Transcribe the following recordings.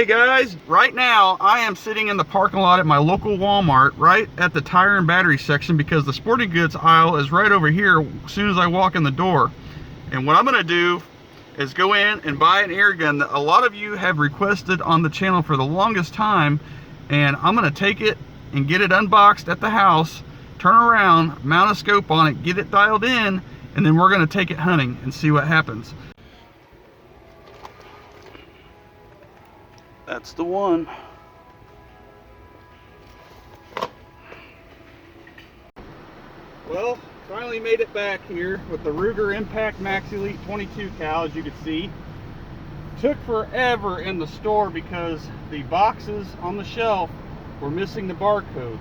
Hey guys, right now I am sitting in the parking lot at my local Walmart right at the tire and battery section because the sporting goods aisle is right over here as soon as I walk in the door. And what I'm going to do is go in and buy an air gun that a lot of you have requested on the channel for the longest time, and I'm going to take it and get it unboxed at the house, turn around, mount a scope on it, get it dialed in, and then we're going to take it hunting and see what happens. That's the one. Well, finally made it back here with the Ruger Impact Max Elite 22 cal, as you can see. Took forever in the store because the boxes on the shelf were missing the barcodes.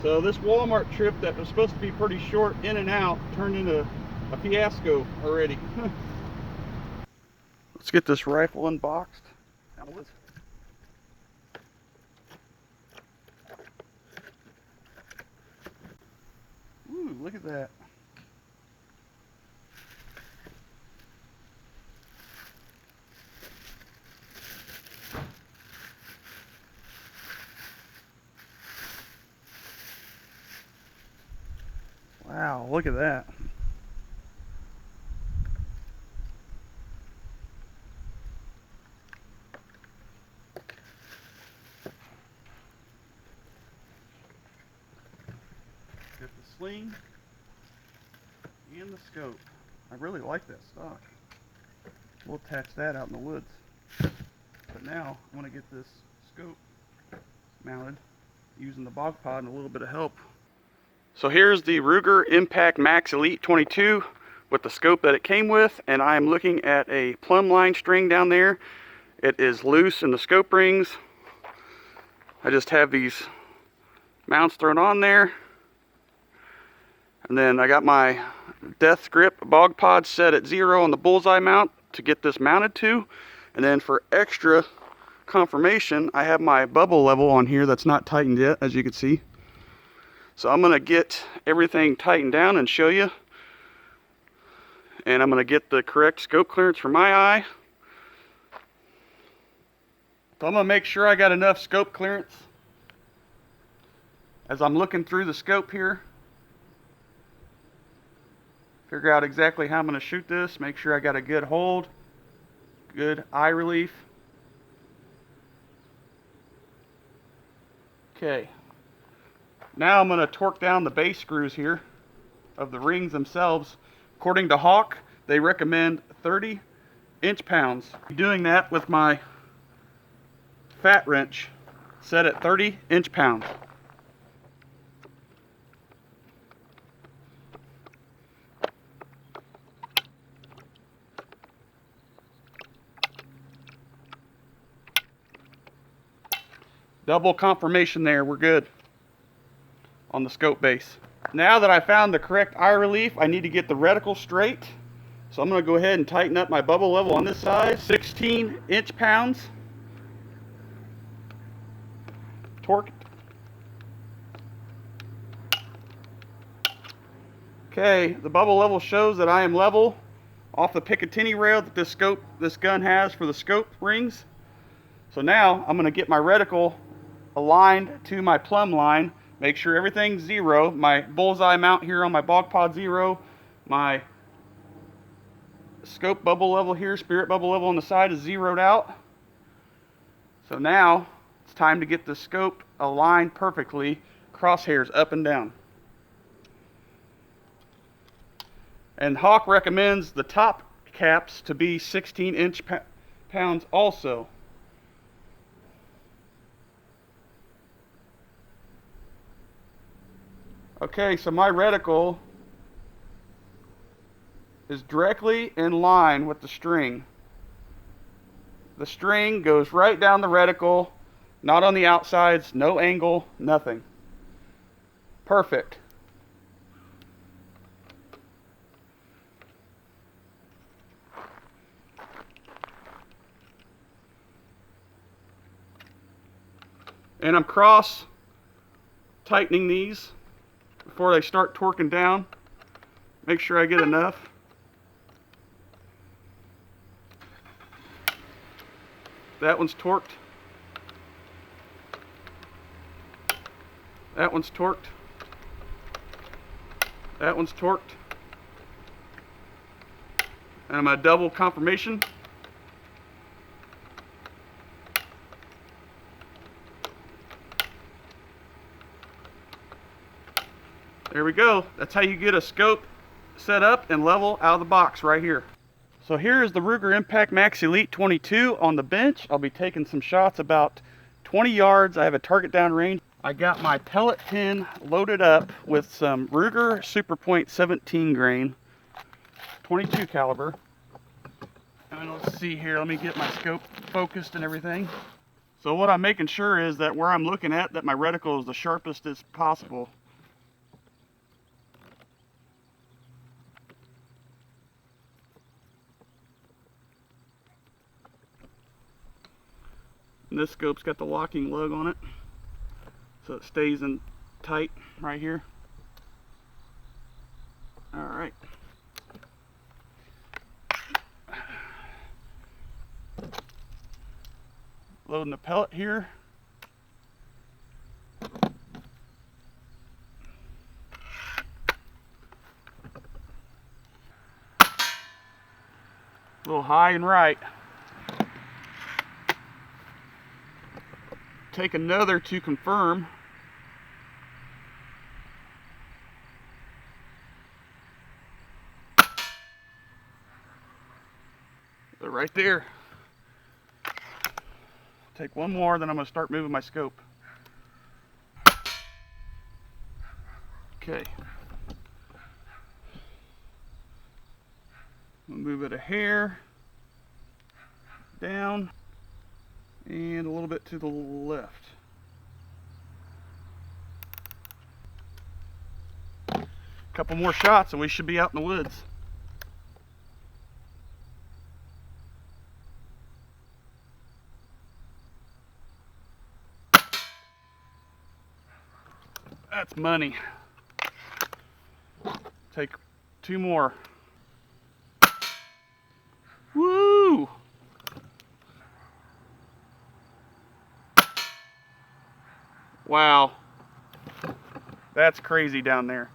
So this Walmart trip that was supposed to be pretty short in and out turned into a fiasco already. Let's get this rifle unboxed. Ooh, look at that. Wow, look at that. Got the sling and the scope. I really like that stock. We'll attach that out in the woods. But now I want to get this scope mounted using the bog pod and a little bit of help. So here's the Ruger Impact Max Elite 22 with the scope that it came with, and I am looking at a plumb line string down there. It is loose in the scope rings. I just have these mounts thrown on there. And then I got my Death Grip bog pod set at 0 on the bullseye mount to get this mounted to. And then for extra confirmation, I have my bubble level on here that's not tightened yet, as you can see. So I'm going to get everything tightened down and show you. And I'm going to get the correct scope clearance for my eye. So I'm going to make sure I got enough scope clearance as I'm looking through the scope here. Figure out exactly how I'm going to shoot this. Make sure I got a good hold, good eye relief. Okay. Now I'm going to torque down the base screws here of the rings themselves. According to Hawk, they recommend 30 inch-pounds. Doing that with my fat wrench set at 30 inch-pounds. Double confirmation there, we're good on the scope base. Now that I found the correct eye relief, I need to get the reticle straight. So I'm going to go ahead and tighten up my bubble level on this side. 16 inch-pounds. Torque. Okay, the bubble level shows that I am level off the Picatinny rail that this gun has for the scope rings. So now I'm going to get my reticle aligned to my plumb line. Make sure everything's 0. My bullseye mount here on my bog pod 0. My scope bubble level here, spirit bubble level on the side is zeroed out. So now it's time to get the scope aligned perfectly, crosshairs up and down. And Hawk recommends the top caps to be 16 inch-pounds also. Okay, so my reticle is directly in line with the string. The string goes right down the reticle, not on the outsides, no angle, nothing. Perfect. And I'm cross tightening these before they start torquing down. Make sure I get enough. That one's torqued. That one's torqued. That one's torqued. And I'm going to double confirmation. There we go. That's how you get a scope set up and level out of the box right here. So here is the Ruger Impact Max Elite 22 on the bench. I'll be taking some shots about 20 yards. I have a target down range. I got my pellet tin loaded up with some Ruger Super Point 17 grain, 22 caliber. And let's see here, let me get my scope focused and everything. So what I'm making sure is that where I'm looking at, that my reticle is the sharpest as possible. And this scope's got the locking lug on it, so it stays in tight right here. All right. Loading the pellet here. A little high and right. Take another to confirm. They're right there. Take one more, then I'm going to start moving my scope. Okay. I'll move it a hair down and a little bit to the left. Couple more shots and we should be out in the woods. That's money. Take two more. Woo! Wow. That's crazy down there.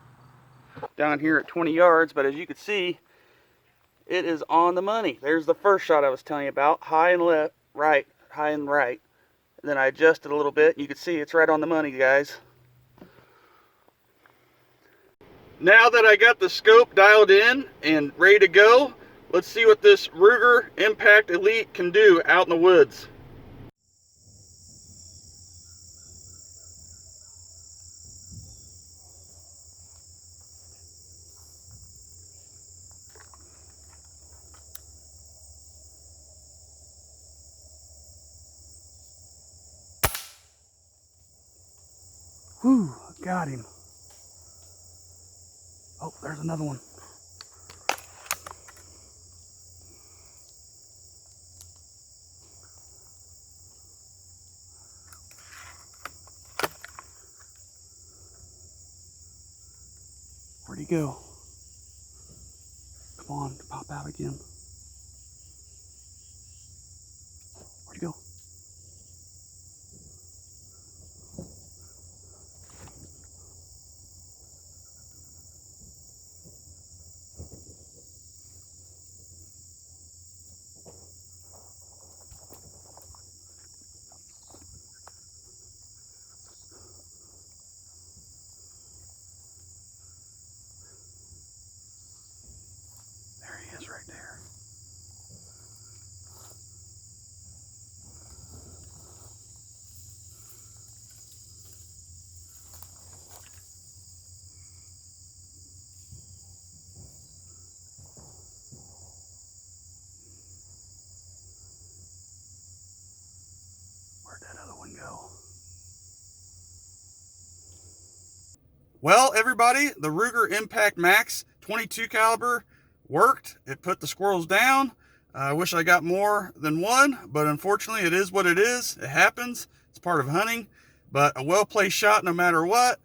Down here at 20 yards, but as you can see, it is on the money. There's the first shot I was telling you about. High and left, right, high and right. And then I adjusted a little bit. You can see it's right on the money, guys. Now that I got the scope dialed in and ready to go, let's see what this Ruger Impact Elite can do out in the woods. Whew, got him. Oh, there's another one. Where'd he go? Come on, pop out again. Where'd he go? Right there. Where'd that other one go? Well, everybody, the Ruger Impact Max 22 caliber worked. It put the squirrels down. I wish I got more than one, but unfortunately it is what it is. It happens. It's part of hunting, but a well-placed shot no matter what.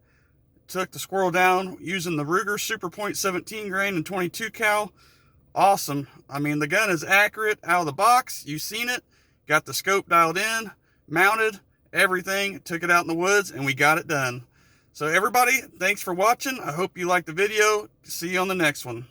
Took the squirrel down using the Ruger Super Point 17 grain and 22 cal. Awesome. I mean, the gun is accurate out of the box. You've seen it. got the scope dialed in, mounted, everything, took it out in the woods, and we got it done. So everybody, thanks for watching. I hope you liked the video. See you on the next one.